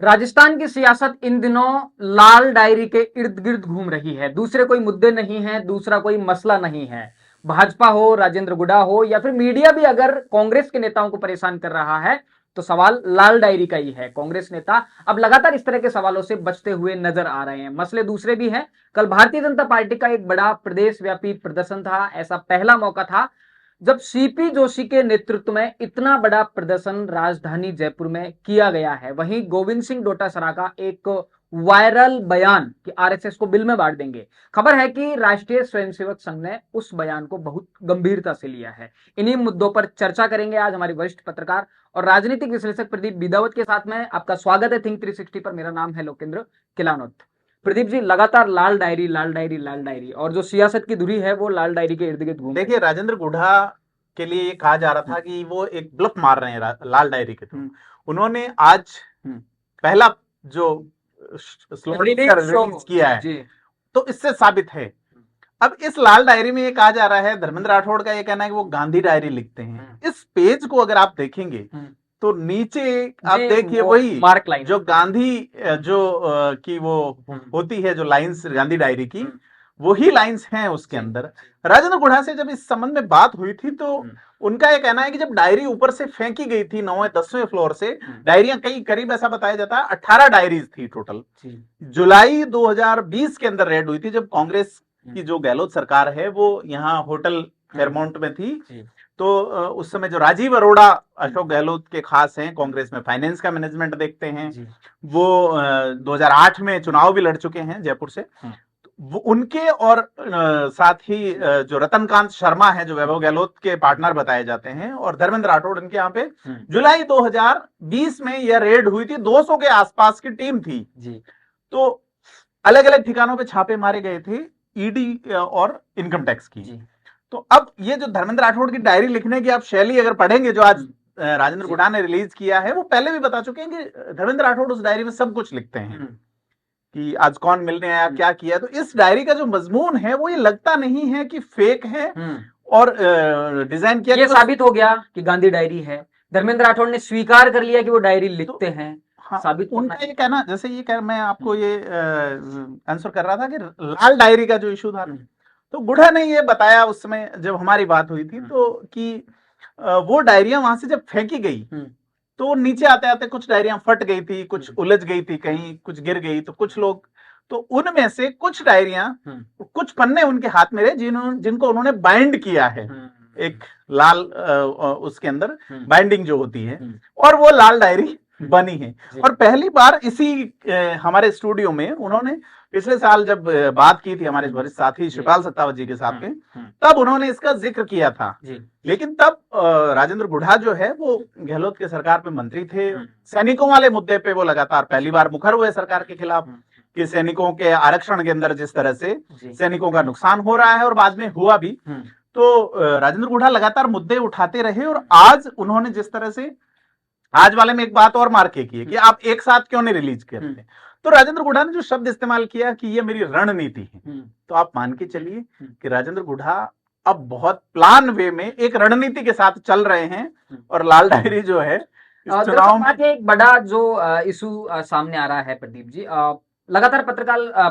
राजस्थान की सियासत इन दिनों लाल डायरी के इर्द गिर्द घूम रही है। दूसरे कोई मुद्दे नहीं है, दूसरा कोई मसला नहीं है। भाजपा हो, राजेंद्र गुडा हो, या फिर मीडिया भी अगर कांग्रेस के नेताओं को परेशान कर रहा है तो सवाल लाल डायरी का ही है। कांग्रेस नेता अब लगातार इस तरह के सवालों से बचते हुए नजर आ रहे हैं। मसले दूसरे भी हैं। कल भारतीय जनता पार्टी का एक बड़ा प्रदेश व्यापी प्रदर्शन था। ऐसा पहला मौका था जब सीपी जोशी के नेतृत्व में इतना बड़ा प्रदर्शन राजधानी जयपुर में किया गया है। वहीं गोविंद सिंह डोटासरा का एक वायरल बयान कि आरएसएस को बिल में बांट देंगे। खबर है कि राष्ट्रीय स्वयंसेवक संघ ने उस बयान को बहुत गंभीरता से लिया है। इन्हीं मुद्दों पर चर्चा करेंगे आज हमारे वरिष्ठ पत्रकार और राजनीतिक विश्लेषक प्रदीप बिदावत के साथ में। आपका स्वागत है थिंक 360 पर। मेरा नाम है लोकेंद्र किलानोत। प्रदीप जी, लगातार लाल डायरी लाल डायरी लाल डायरी और जो सियासत की धुरी है वो लाल डायरी के इर्द गिर्द घूम। देखिए, राजेंद्र गुढ़ा के लिए ये कहा जा रहा था कि वो एक ब्लफ मार रहे हैं लाल डायरी के थ्रू। उन्होंने आज पहला जो रिलीज किया है तो इससे साबित है। अब इस लाल डायरी में ये कहा जा रहा है, धर्मेंद्र राठौड़ का ये कहना है कि वो गांधी डायरी लिखते हैं। इस पेज को अगर आप देखेंगे तो नीचे आप देखिए वही मार्क लाइन जो गांधी जो की वो होती है, जो लाइंस गांधी डायरी की, वही लाइंस हैं उसके अंदर। राजेंद्र गुढ़ा से जब इस संबंध में बात हुई थी तो उनका यह कहना है कि जब डायरी ऊपर से फेंकी गई थी 9वें 10वें फ्लोर से, डायरियां कई करीब ऐसा बताया जाता है 18 डायरीज थी टोटल। जुलाई 2020 के अंदर रेड हुई थी जब कांग्रेस की जो गहलोत सरकार है वो यहाँ होटल फेयरमाउंट में थी। तो उस समय जो राजीव अरोड़ा अशोक गहलोत के खास हैं, कांग्रेस में फाइनेंस का मैनेजमेंट देखते हैं, वो 2008 में चुनाव भी लड़ चुके हैं जयपुर से। उनके और साथ ही जो रतनकांत शर्मा है जो वैभव गहलोत के पार्टनर बताए जाते हैं, और धर्मेंद्र राठौड़ इनके यहाँ पे जुलाई 2020 में यह रेड हुई थी। 200 के आसपास की टीम थी जी। तो अलग अलग ठिकानों पे छापे मारे गए थे ईडी और इनकम टैक्स की जी। तो अब ये जो धर्मेंद्र राठौड़ की डायरी लिखने की आप शैली अगर पढ़ेंगे जो आज राजेंद्र गुढ़ा ने रिलीज किया है, वो पहले भी बता चुके हैं कि धर्मेंद्र राठौड़ उस डायरी में सब कुछ लिखते हैं कि आज कौन मिलने आया, क्या किया। तो इस डायरी का जो मजमून है वो ये लगता नहीं है कि फेक है और डिजाइन किया। ये साबित हो गया कि गांधी डायरी है। धर्मेंद्र राठौड़ ने स्वीकार कर लिया कि वो डायरी लिखते हैं। हाँ, साबित उनका ये कहना, जैसे ये कह, मैं आपको ये आंसर कर रहा था कि लाल डायरी का जो इशू था, तो गुढ़ा ने ये बताया उस समय जब हमारी बात हुई थी तो कि वो डायरियां वहां से जब फेंकी गई तो नीचे आते आते कुछ डायरियां फट गई थी, कुछ उलझ गई थी, कहीं कुछ गिर गई। तो कुछ लोग, तो उनमें से कुछ डायरियां, कुछ पन्ने उनके हाथ में रहे जिनको उन्होंने बाइंड किया है एक लाल उसके अंदर बाइंडिंग जो होती है, और वो लाल डायरी बनी है। और पहली बार इसी हमारे स्टूडियो में उन्होंने पिछले साल जब बात की थी हमारे वरिष्ठ साथी शिवपाल सत्तावत जी के साथ में, तब उन्होंने इसका जिक्र किया था। लेकिन तब राजेंद्र गुढ़ा जो है वो गहलोत के सरकार में मंत्री थे। सैनिकों वाले मुद्दे पे वो लगातार पहली बार मुखर हुए सरकार के खिलाफ कि सैनिकों के आरक्षण के अंदर जिस तरह से सैनिकों का नुकसान हो रहा है, और बाद में हुआ भी। तो राजेंद्र गुढ़ा लगातार मुद्दे उठाते रहे, और आज उन्होंने जिस तरह से आज वाले में एक बात और मार्के की है कि आप एक साथ क्यों नहीं रिलीज करते। तो राजेंद्र गुढ़ा ने जो शब्द इस्तेमाल किया कि ये मेरी रणनीति है, तो आप मान के चलिए कि राजेंद्र गुढ़ा अब बहुत प्लान वे में एक रणनीति के साथ चल रहे हैं। और लाल डायरी जो है इस चुनाव में एक बड़ा जो इशू सामने आ रहा है प्रदीप जी, लगातार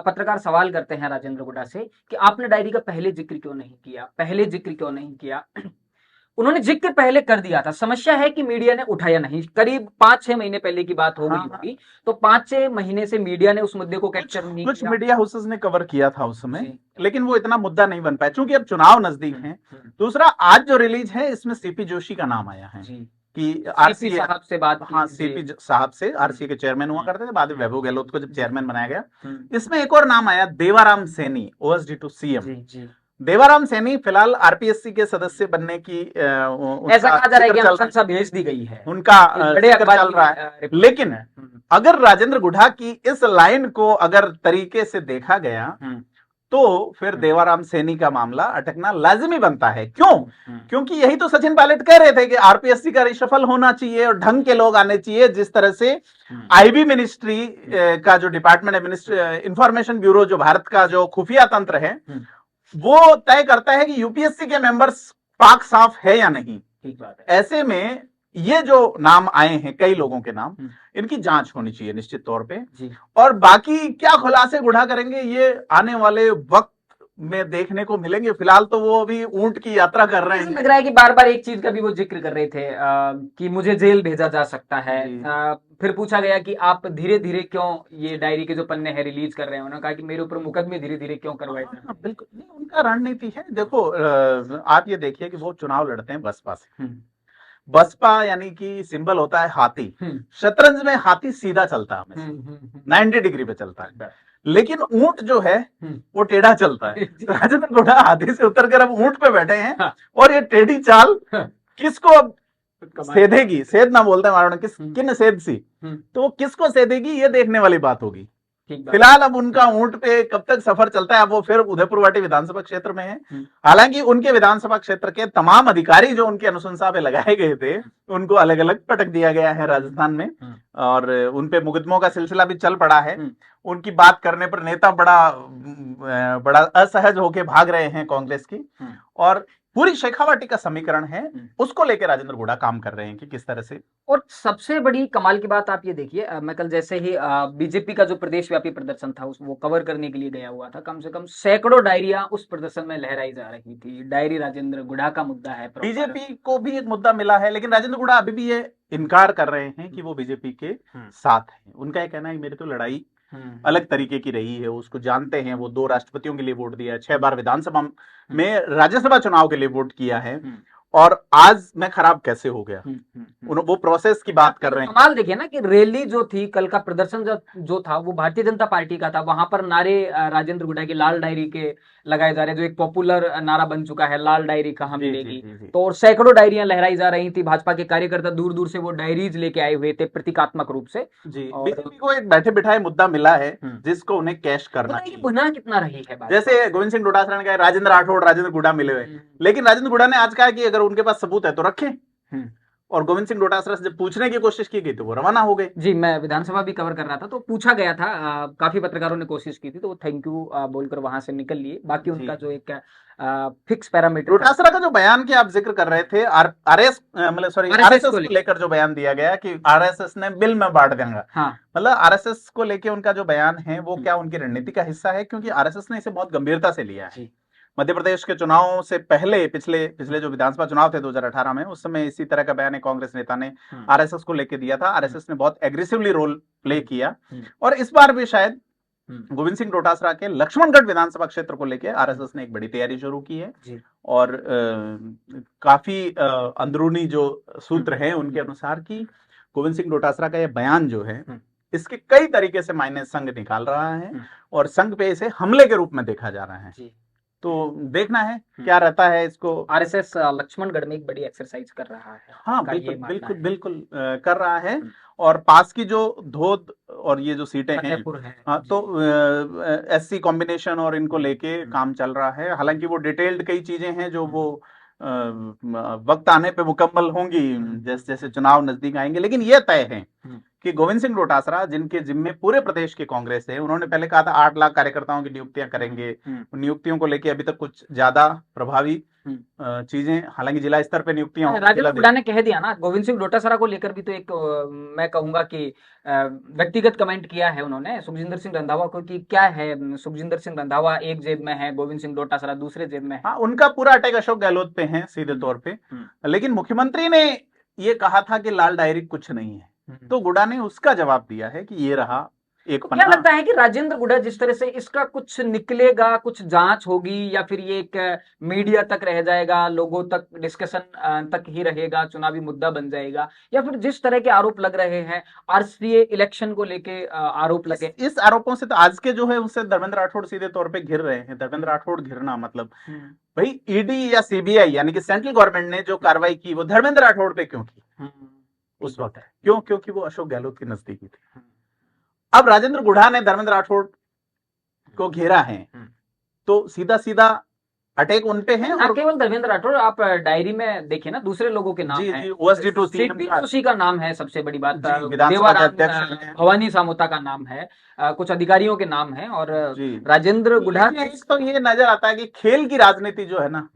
पत्रकार सवाल करते हैं राजेंद्र गुढ़ा से कि आपने डायरी का पहले जिक्र क्यों नहीं किया। उन्होंने जिक्र पहले कर दिया था। समस्या है कि मीडिया ने उठाया नहीं। करीब 5-6 महीने पहले की बात हो गई होगी। तो 5-6 महीने से मीडिया ने उस मुद्दे को कैप्चर नहीं किया। कुछ मीडिया हाउसेस ने कवर किया था उस समय, लेकिन वो इतना मुद्दा नहीं बन पाया क्योंकि अब चुनाव नजदीक है। दूसरा, आज जो रिलीज है इसमें सीपी जोशी का नाम आया है कि आरसी साहब से बात। हाँ, सीपी साहब से, आरसी के चेयरमैन हुआ करते थे, बाद में वैभव गहलोत को जब चेयरमैन बनाया गया। इसमें एक और नाम आया, Devaram Saini, OSD to CM. Devaram Saini फिलहाल आरपीएससी के सदस्य बनने की ऐसा कहा जा रहा है कि संसद भेज दी गई है, उनका चल रहा है। लेकिन अगर राजेंद्र गुढ़ा की इस लाइन को अगर तरीके से देखा गया तो फिर देवाराम सैनी का मामला अटकना लाजिमी बनता है। क्यों? क्योंकि यही तो सचिन पायलट कह रहे थे कि आरपीएससी का रिशफल होना चाहिए और ढंग के लोग आने चाहिए। जिस तरह से आईबी मिनिस्ट्री का जो डिपार्टमेंट इंफॉर्मेशन ब्यूरो, जो भारत का जो खुफिया तंत्र है, वो तय करता है कि यूपीएससी के मेंबर्स पाक साफ है या नहीं। ठीक बात है। ऐसे में ये जो नाम आए हैं कई लोगों के नाम, इनकी जांच होनी चाहिए निश्चित तौर पे। जी। और बाकी क्या खुलासे गुढ़ा करेंगे ये आने वाले वक्त में देखने को मिलेंगे। फिलहाल तो वो अभी ऊंट की यात्रा कर रहे हैं। लग रहा है कि बार बार एक चीज का भी वो जिक्र कर रहे थे कि मुझे जेल भेजा जा सकता है। जी। फिर पूछा गया कि आप धीरे धीरे क्यों ये डायरी के जो पन्ने हैं रिलीज कर रहे हैं। उन्होंने कहा कि मेरे ऊपर मुकदमे धीरे धीरे क्यों करवाए जा रहे हैं। बिल्कुल नहीं, उनका रणनीति है। देखो आप ये देखिए कि वो चुनाव लड़ते हैं बसपा से। बसपा यानी कि सिंबल होता है हाथी। शतरंज में हाथी सीधा चलता है हमेशा, 90 डिग्री पे चलता है, लेकिन ऊंट जो है वो टेढ़ा चलता है। तो राजेंद्र गुढ़ा हाथी से उतरकर अब ऊंट पे बैठे हैं। हाँ। और ये टेढ़ी चाल किसको अब सेधेगी, सेध ना बोलते हैं मारो किस किन सेध सी, तो वो किसको सेधेगी ये देखने वाली बात होगी। फिलहाल अब उनका ऊंट पे कब तक सफर चलता है। अब वो फिर उदयपुर वाटी विधानसभा क्षेत्र में है। हालांकि उनके विधानसभा क्षेत्र के तमाम अधिकारी जो उनकी अनुशंसा पे लगाए गए थे उनको अलग अलग पटक दिया गया है राजस्थान में, और उनपे मुकदमों का सिलसिला भी चल पड़ा है। उनकी बात करने पर नेता बड़ा असहज होकर भाग रहे हैं कांग्रेस की, और पूरी शेखावाटी का समीकरण है उसको लेकर राजेंद्र गुढ़ा काम कर रहे हैं कि किस तरह से। और सबसे बड़ी कमाल की बात आप ये देखिए, मैं कल जैसे ही बीजेपी का जो प्रदेशव्यापी प्रदर्शन था वो कवर करने के लिए गया हुआ था, कम से कम सैकड़ों डायरियां उस प्रदर्शन में लहराई जा रही थी। डायरी राजेंद्र गुढ़ा का मुद्दा है। बीजेपी को भी एक मुद्दा मिला है, लेकिन राजेंद्र गुढ़ा अभी भी ये इनकार कर रहे हैं कि वो बीजेपी के साथ है। उनका ये कहना है मेरी तो लड़ाई अलग तरीके की रही है, उसको जानते हैं। वो 2 राष्ट्रपतियों के लिए वोट दिया है, 6 बार विधानसभा में राज्यसभा चुनाव के लिए वोट किया है, और आज मैं खराब कैसे हो गया। वो प्रोसेस की बात कर रहे हैं। कमाल देखिए ना कि रैली जो थी, कल का प्रदर्शन जो था वो भारतीय जनता पार्टी का था। वहां पर नारे राजेंद्र गुढ़ा की लाल डायरी के लगाए जा रहे हैं, जो एक पॉपुलर नारा बन चुका है, लाल डायरी कहाँ मिलेगी। तो और सैकड़ों डायरियां लहराई जा रही थी। भाजपा के कार्यकर्ता दूर दूर से वो डायरीज लेके आए हुए थे प्रतीकात्मक रूप से। बीजेपी को एक बैठे बिठाए मुद्दा मिला है जिसको उन्हें कैश करना चाहिए। गुनाह कितना रही है जैसे गोविंद सिंह डोटासरा ने कहा राजेंद्र राठौड़ राजेंद्र गुढ़ा मिले हुए, लेकिन राजेंद्र गुढ़ा ने आज कहा कि अगर उनके पास सबूत है तो रखें। और गोविंद सिंह डोटासरा से जब पूछने की कोशिश की गई तो वो रवाना हो गए। जी, मैं विधानसभा भी कवर कर रहा था तो पूछा गया था, काफी पत्रकारों ने कोशिश की थी तो वो थैंक यू बोलकर वहां से निकल लिए। बाकी उनका जो एक फिक्स पैरामीटर, डोटासरा का जो बयान की आप जिक्र कर रहे थे, आरएसएस को लेकर जो बयान दिया गया कि आरएसएस ने बिल में बांट देंगे। हाँ। मतलब आरएसएस को लेकर उनका जो बयान है वो क्या उनकी रणनीति का हिस्सा है? क्योंकि आरएसएस ने इसे बहुत गंभीरता से लिया है। मध्य प्रदेश के चुनावों से पहले पिछले जो विधानसभा चुनाव थे 2018 में, उस समय इसी तरह का बयान एक कांग्रेस नेता ने आरएसएस को लेकर दिया था। आरएसएस ने बहुत एग्रेसिवली रोल प्ले किया, और इस बार भी शायद गोविंद सिंह डोटासरा के लक्ष्मणगढ़ विधानसभा क्षेत्र को लेकर आरएसएस ने एक बड़ी तैयारी शुरू की है। और काफी अंदरूनी जो सूत्र हैं उनके अनुसार कि गोविंद सिंह डोटासरा का यह बयान जो है इसके कई तरीके से मायने संघ निकाल रहा है, और संघ पे इसे हमले के रूप में देखा जा रहा है। तो देखना है क्या रहता है। इसको आरएसएस लक्ष्मणगढ़ में एक बड़ी एक्सरसाइज कर रहा है। हाँ, बिल्कुल कर रहा है। और पास की जो धोद और ये जो सीटें हैं, हाँ, तो एससी कॉम्बिनेशन और इनको लेके काम चल रहा है। हालांकि वो डिटेल्ड कई चीजें हैं जो वो वक्त आने पे मुकम्मल होंगी जैसे जैसे चुनाव नजदीक आएंगे। लेकिन ये तय है कि गोविंद सिंह डोटासरा, जिनके जिम्मे पूरे प्रदेश की कांग्रेस है, उन्होंने पहले कहा था 8 लाख कार्यकर्ताओं की नियुक्तियां करेंगे। नियुक्तियों को लेकर अभी तक कुछ ज्यादा प्रभावी चीजें, हालांकि जिला स्तर पे नियुक्तियां, राजेंद्र गुढ़ा ने कह दिया ना। गोविंद सिंह डोटासरा को लेकर भी तो एक मैं कहूंगा कि व्यक्तिगत कमेंट किया है उन्होंने सुखजिंदर सिंह रंधावा को कि क्या है, सुखजिंदर सिंह रंधावा एक जेब में है, गोविंद सिंह डोटासरा दूसरे जेब में है। हाँ, उनका पूरा अटैक अशोक गहलोत पे है सीधे तौर पे। लेकिन मुख्यमंत्री ने ये कहा था कि लाल डायरी कुछ नहीं है, तो गुढ़ा ने उसका जवाब दिया है कि ये रहा एक तो क्या लगता है कि राजेंद्र गुढ़ा जिस तरह से इसका कुछ निकलेगा, कुछ जांच होगी, या फिर ये एक मीडिया तक रह जाएगा, लोगों तक डिस्कशन तक ही रहेगा, चुनावी मुद्दा बन जाएगा, या फिर जिस तरह के आरोप लग रहे हैं आरसीए इलेक्शन को लेके आरोप लगे, इस आरोपों से तो आज के जो है उससे धर्मेंद्र राठौड़ सीधे तौर पे घिर रहे हैं। धर्मेंद्र राठौड़ घिरना मतलब भाई ईडी या सीबीआई यानी कि सेंट्रल गवर्नमेंट ने जो कार्रवाई की वो धर्मेंद्र राठौड़ पे क्यों की उस वक्त? क्यों? क्योंकि वो अशोक गहलोत की नजदीकी थी। अब राजेंद्र गुढ़ा ने धर्मेंद्र राठौड़ को घेरा है, तो सीधा सीधा अटैक उन पे है। और केवल धर्मेंद्र राठौड़, आप डायरी में देखिए ना, दूसरे लोगों के नाम हैं। जोशी का नाम है, सबसे बड़ी बात देवाराम भवानी सामोता का नाम है, कुछ अधिकारियों के नाम है, और राजेंद्र गुढ़ा। तो ये नजर आता है कि खेल की राजनीति जो है ना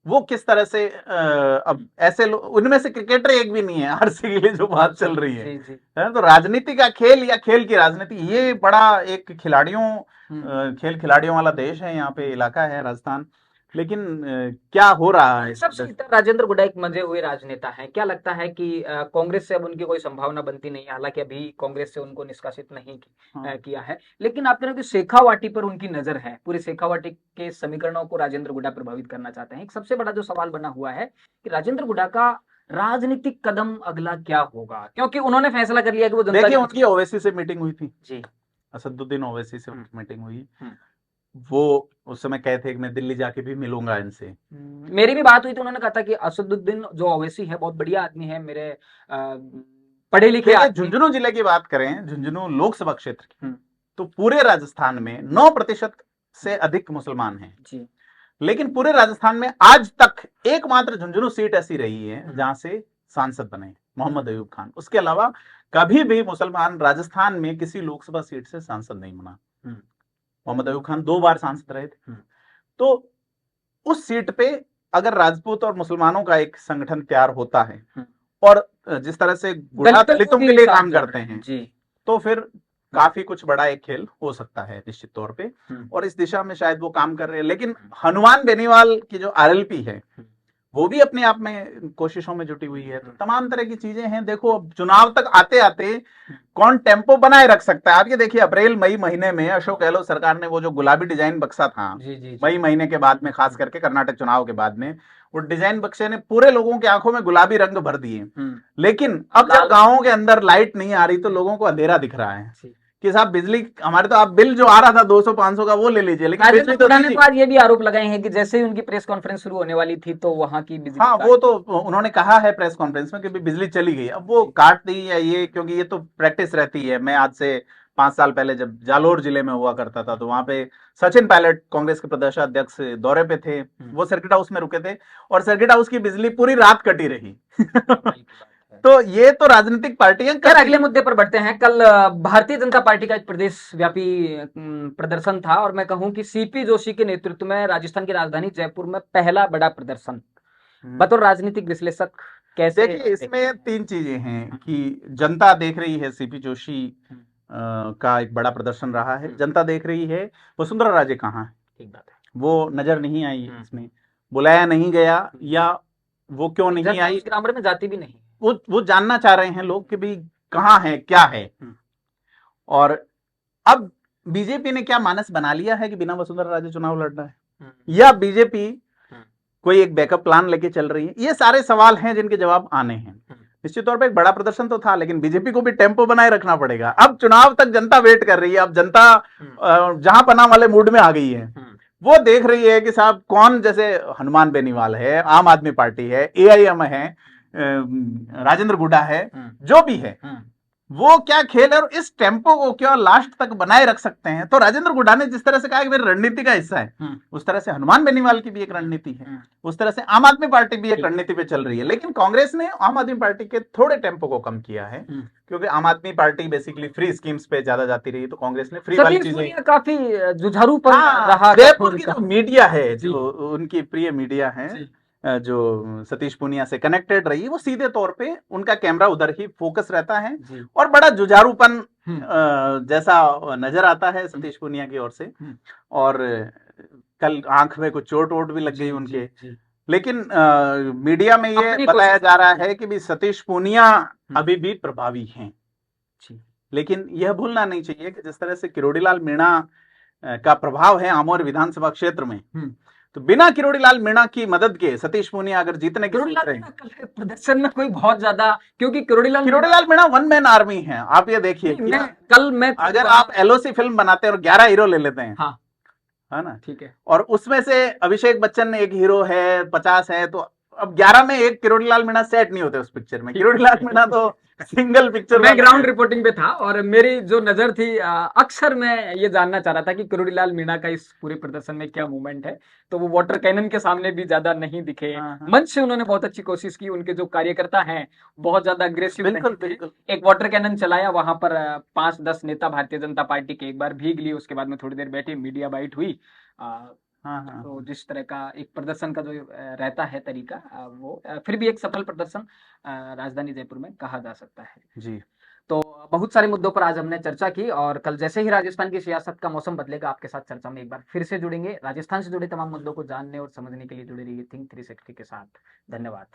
वो किस तरह से अब ऐसे उनमें से क्रिकेटर एक भी नहीं है आरसी के लिए जो बात चल रही है। जी। तो राजनीति का खेल या खेल की राजनीति, ये बड़ा एक खेल खिलाड़ियों वाला देश है, यहाँ पे इलाका है राजस्थान। लेकिन क्या हो रहा है? सबसे इतना राजेंद्र गुडा एक मंजे हुए राजनेता हैं, क्या लगता है कि कांग्रेस से अब उनकी कोई संभावना बनती नहीं है? हालांकि अभी कांग्रेस से उनको निष्कासित नहीं किया है, लेकिन आप कह रहे हो कि शेखावाटी पर उनकी नजर है, पूरे शेखावाटी के समीकरणों को राजेंद्र गुडा प्रभावित करना चाहते हैं। एक सबसे बड़ा जो सवाल बना हुआ है कि राजेंद्र गुडा का राजनीतिक कदम अगला क्या होगा, क्योंकि उन्होंने फैसला कर लिया कि वो जनता देखिए, उनकी ओवैसी से मीटिंग हुई थी जी, असदुद्दीन ओवैसी से मीटिंग हुई। वो उस समय कहे थे कि मैं दिल्ली जाके भी मिलूंगा इनसे। मेरी भी बात हुई तो उन्होंने कहा था कि असदुद्दीन जो ओवैसी है बहुत बढ़िया आदमी है, मेरे पढ़े लिखे आदमी। झुंझुनू जिले की बात करें, झुंझुनू लोकसभा क्षेत्र की, तो पूरे राजस्थान में 9% से अधिक मुसलमान हैं जी। लेकिन पूरे राजस्थान में आज तक एकमात्र झुंझुनू सीट ऐसी रही है जहां से सांसद बने मोहम्मद अयूब खान। उसके अलावा कभी भी मुसलमान राजस्थान में किसी लोकसभा सीट से सांसद नहीं बना। मोहम्मद अयूब खान 2 बार सांसद रहे थे। तो उस सीट पे अगर राजपूत और मुसलमानों का एक संगठन तैयार होता है और जिस तरह से गुडा दलितों के लिए काम करते हैं जी, तो फिर काफी कुछ बड़ा एक खेल हो सकता है निश्चित तौर पे, और इस दिशा में शायद वो काम कर रहे हैं। लेकिन हनुमान बेनीवाल की जो आरएलपी है वो भी अपने आप में कोशिशों में जुटी हुई है। तो तमाम तरह की चीजें हैं। देखो, अब चुनाव तक आते आते कौन टेम्पो बनाए रख सकता है। आप ये देखिए, अप्रैल मई महीने में अशोक गहलोत सरकार ने वो जो गुलाबी डिजाइन बक्सा था मई महीने के बाद में, खास करके कर्नाटक चुनाव के बाद में, वो डिजाइन बक्से ने पूरे लोगों की आंखों में गुलाबी रंग भर दिए। लेकिन अब जब गांवों के अंदर लाइट नहीं आ रही तो लोगों को अंधेरा दिख रहा है कि साहब बिजली हमारे, तो आप बिल जो आ रहा था 200-500 का वो ले लीजिए, लेकिन बिजली तो नहीं। आज ये भी आरोप लगाए हैं कि जैसे ही उनकी प्रेस कॉन्फ्रेंस शुरू होने वाली थी तो वहां की बिजली, हाँ, वो तो उन्होंने कहा है प्रेस कॉन्फ्रेंस में कि बिजली चली गई। अब वो काट दी या ये, क्योंकि ये तो प्रैक्टिस रहती है। मैं आज से 5 साल पहले जब जालोर जिले में हुआ करता था तो वहां पे सचिन पायलट कांग्रेस के प्रदेशाध्यक्ष दौरे पे थे, वो सर्किट हाउस में रुके थे और सर्किट हाउस की बिजली पूरी रात कटी रही। तो ये तो राजनीतिक पार्टियां कर। अगले मुद्दे पर बढ़ते हैं। कल भारतीय जनता पार्टी का एक प्रदेश व्यापी प्रदर्शन था और मैं कहूं कि सीपी जोशी के नेतृत्व में राजस्थान की राजधानी जयपुर में पहला बड़ा प्रदर्शन। बतौर राजनीतिक विश्लेषक कैसे? देखिए, इसमें 3 चीजें हैं कि जनता देख रही है सीपी जोशी का एक बड़ा प्रदर्शन रहा है। जनता देख रही है वसुंधरा राजे कहाँ है, ठीक बात है, वो नजर नहीं आई है, इसमें बुलाया नहीं गया, या वो क्यों नहीं आई, ग्रामीण में जाती भी नहीं, वो जानना चाह रहे हैं लोग कि भाई कहाँ है, क्या है। और अब बीजेपी ने क्या मानस बना लिया है कि बिना वसुंधरा राजे चुनाव लड़ना है, या बीजेपी कोई एक बैकअप प्लान लेके चल रही है? ये सारे सवाल हैं जिनके जवाब आने हैं। निश्चित तौर पे एक बड़ा प्रदर्शन तो था, लेकिन बीजेपी को भी टेम्पो बनाए रखना पड़ेगा। अब चुनाव तक जनता वेट कर रही है। अब जनता जहां पना वाले मूड में आ गई है, वो देख रही है कि साहब कौन, जैसे हनुमान बेनीवाल है, आम आदमी पार्टी है, एआईएम है, राजेंद्र गुडा है, जो भी है, वो क्या खेल है और इस टेम्पो को क्या लास्ट तक बनाए रख सकते हैं। तो राजेंद्र गुडा ने जिस तरह से कहा कि मेरी रणनीति का हिस्सा है, उस तरह से हनुमान बेनीवाल की भी एक रणनीति है, उस तरह से आम आदमी पार्टी भी एक रणनीति पे चल रही है। लेकिन कांग्रेस ने आम आदमी पार्टी के थोड़े टेम्पो को कम किया है, क्योंकि आम आदमी पार्टी बेसिकली फ्री स्कीम्स पे ज्यादा जाती रही, तो कांग्रेस ने फ्री वाली चीजें, काफी जुझारूपन रहा। जयपुर की जो मीडिया है, जो उनकी प्रिय मीडिया है, जो सतीश पूनिया से कनेक्टेड रही, वो सीधे तौर पे उनका कैमरा उधर ही फोकस रहता है और बड़ा जुझारूपन जैसा नजर आता है सतीश पूनिया की ओर से। और कल आंख में कुछ चोट वोट भी लग गई उनके। लेकिन मीडिया में ये बताया जा रहा है कि भी सतीश पूनिया अभी भी प्रभावी हैं। लेकिन यह भूलना नहीं चाहिए कि जिस तरह से किरोड़ीलाल मीणा का प्रभाव है आमोर विधानसभा क्षेत्र में, तो बिना किरोड़ीलाल मीणा की मदद के सतीश पूनिया अगर जीतने की सोच रहे हैं, प्रदर्शन में कोई बहुत ज्यादा, क्योंकि Kirodilal Meena one man army है। आप ये देखिए, कल मैं अगर आप एलओसी फिल्म बनाते हैं और 11 हीरो ले लेते हैं, हाँ, है ना, ठीक है, और उसमें से अभिषेक बच्चन एक हीरो है, 50 है, तो अब 11 में एक किरोड़ीलाल मीणा सेट नहीं होते उस पिक्चर में। किरोड़ीलाल मीणा तो सिंगल पिक्चर। मैं ग्राउंड रिपोर्टिंग पे था और मेरी जो नजर थी, अक्सर मैं ये जानना चाह रहा था कि किरोड़ीलाल मीणा का इस पूरे प्रदर्शन में क्या मूवमेंट है। तो वो वाटर कैनन के सामने भी ज्यादा नहीं दिखे। मंच से उन्होंने बहुत अच्छी कोशिश की, उनके जो कार्यकर्ता हैं बहुत ज्यादा अग्रेसिव नहीं थे। एक वाटर कैनन चलाया, वहां पर 5-10 नेता भारतीय जनता पार्टी के एक बार भीग लिए, उसके बाद में थोड़ी देर बैठे, मीडिया बाइट हुई, हाँ हाँ तो जिस तरह का एक प्रदर्शन का जो रहता है तरीका, वो फिर भी एक सफल प्रदर्शन राजधानी जयपुर में कहा जा सकता है। जी। तो बहुत सारे मुद्दों पर आज हमने चर्चा की, और कल जैसे ही राजस्थान की सियासत का मौसम बदलेगा, आपके साथ चर्चा में एक बार फिर से जुड़ेंगे। राजस्थान से जुड़े तमाम मुद्दों को जानने और समझने के लिए जुड़े रहिए थिंक 360 के साथ। धन्यवाद।